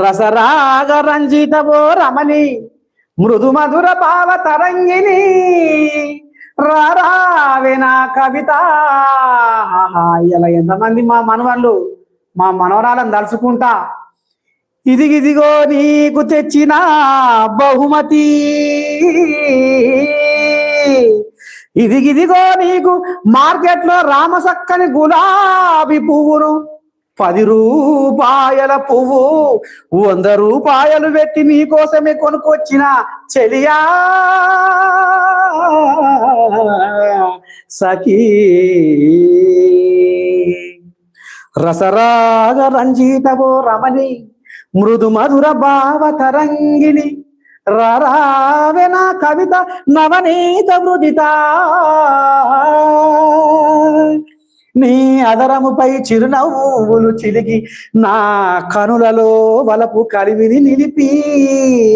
రసరాగ రంజితవో రమణి మృదు మధుర భావ తరంగిణి రారావే నా కవిత. ఇలా ఎంతమంది మా మనవాళ్ళు మా మనవరాలను తలుచుకుంటా ఇదిగిదిగో నీకు తెచ్చిన బహుమతి, ఇదిగిదిగో నీకు మార్కెట్లో రామసక్కని గులాబీ పువ్వును, 10 రూపాయల పువ్వు 100 రూపాయలు పెట్టి నీకోసమే కొనుక్కొచ్చిన చెలియా సఖీ. రసరాగ రంజితవో రమణి మృదు మధుర భావ తరంగిణి రారావే నా కవిత నవనీత మృదిత. నీ అదరముపై చిరునవ్వులు చిలికి నా కనులలో వలపు కలిమిని నిలిపి